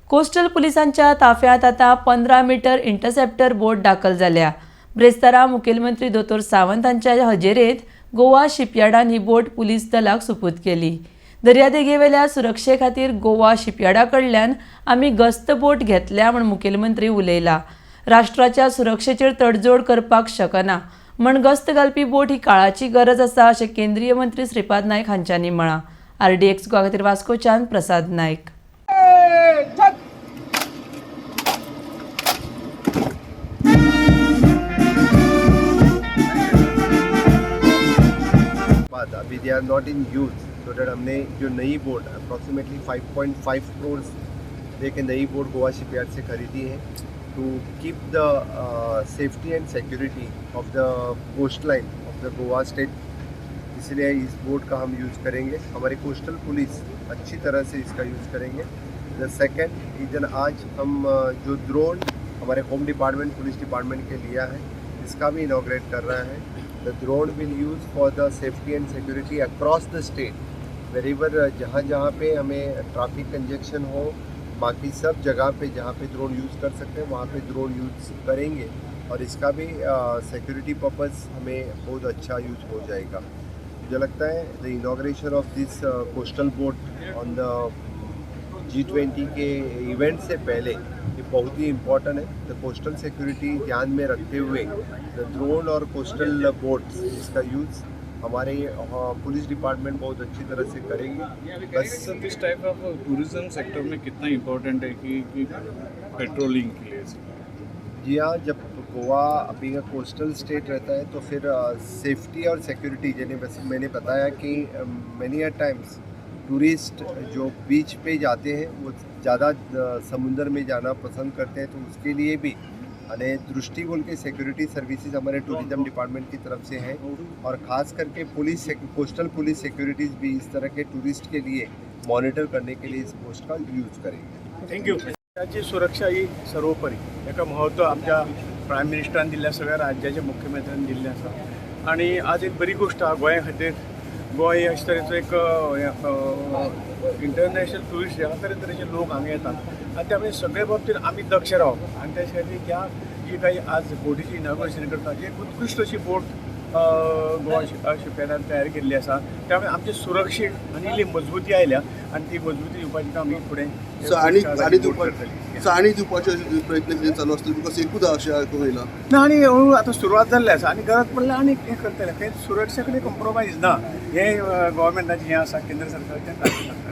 Coastal पुलिसांच्या ताफ्यात आता 15 metre interceptor boat दाखल झाल्या। ब्रेस्तारा मुखेलमंत्री दोतोर सावंत हांच्या हजेरेंत गोवा शिपयार्डान ही बोट पुलीस दलाक सुपूत केली। दर्यादेगेवेल्या सुरक्षे खातीर गोवा शिपयार्डा कडल्यान आमी गस्त बोट घेतल्या म्हण मुखेलमंत्री उलयला। राष्ट्राच्या सुरक्षेचेर तडजोड करपाक शकना म्हण गस्त घालपी बोट ही काळाची गरज आसा अशें केंद्रीय मंत्री श्रीपाद नायक हांच्यांनी म्हळां। RDX गोवा खातीर वास्कोच्यान प्रसाद नायक। अभी they are not in use, so that हमने जो नई बोट अप्रॉक्सीमेटली 5.5 करोड़ लेके नई बोट गोवा शिपयार्ड से खरीदी है to keep the safety and security of the coast line of the Goa state. इसलिए इस बोट का हम यूज़ करेंगे। हमारी कोस्टल पुलिस अच्छी तरह से इसका यूज़ करेंगे। द सेकेंड इधर आज हम जो ड्रोन हमारे होम डिपार्टमेंट पुलिस डिपार्टमेंट के लिया है, इसका भी इनॉग्रेट कर रहा है। The drone will use for the safety and security across the state. Wherever जहाँ पे हमें ट्रैफिक कंजेक्शन हो, बाकी सब जगह पे जहाँ पे ड्रोन यूज़ कर सकते हैं वहाँ पे ड्रोन यूज़ करेंगे और इसका भी सिक्योरिटी पर्पस हमें बहुत अच्छा यूज़ हो जाएगा। मुझे लगता है the inauguration of this coastal boat on the G20 के इवेंट से पहले ये बहुत ही इम्पोर्टेंट है। द कोस्टल सिक्योरिटी ध्यान में रखते हुए द ड्रोन और कोस्टल बोट्स इसका यूज़ हमारे पुलिस डिपार्टमेंट बहुत अच्छी तरह से करेंगे। बस इस टाइप ऑफ टूरिज्म सेक्टर में कितना इम्पोर्टेंट है कि पेट्रोलिंग के लिए? जी हाँ, जब गोवा अभी का कोस्टल स्टेट रहता है तो फिर सेफ्टी और सिक्योरिटी जैसे मैंने बताया कि मैनी अ टाइम्स टूरिस्ट जो बीच पे जाते हैं वो ज़्यादा समुंदर में जाना पसंद करते हैं, तो उसके लिए भी दृष्टिकोण के सिक्योरिटी सर्विसेज हमारे टूरिज्म डिपार्टमेंट की तरफ से हैं और ख़ास करके पुलिस कोस्टल पुलिस सिक्योरिटीज़ भी इस तरह के टूरिस्ट के लिए मॉनिटर करने के लिए इस पोस्ट का यूज़ करेंगे। थँक्यू। राज्याची सुरक्षा ही सर्वोपरी याका महत्व आमच्या प्रायम मिनिस्टरान दिल्लें आसा, सगळ्या राज्याच्या मुख्यमंत्र्यान दिल्लें आसा आणि आज एक बरी गोष्ट आसा गोंया खातीर। गोंय अशे तरेचो एक इंटरनॅशनल टुरिस्ट ह्या तरेचे लोक हांगा येतात आनी त्यामुळे सगळे बाबतीत आमी दक्ष रावप आनी त्या खातीर ह्या जी काही आज बोटीची इनॉग्रेशन करता जी एक उत्कृष्ट अशी बोट गोवा शिपयार्डान तयार केल्ली आसा, त्यामुळे आमचे सुरक्षेक आनी इल्ली मजबूती आयल्या आनी ती मजबूती दिवपाची काम आमी फुडें आनी दिवपाचे प्रयत्न चालू आसतले, बिकॉज एकूच अशें आयकूंक येयला ना आनी हळू आतां सुरवात जाल्ली आसा आनी गरज पडल्यार आनी हें करतले। सुरक्षे कडेन कॉम्प्रोमायज ना, हें गोवोरमेंटाचें हें आसा, केंद्र सरकाराचें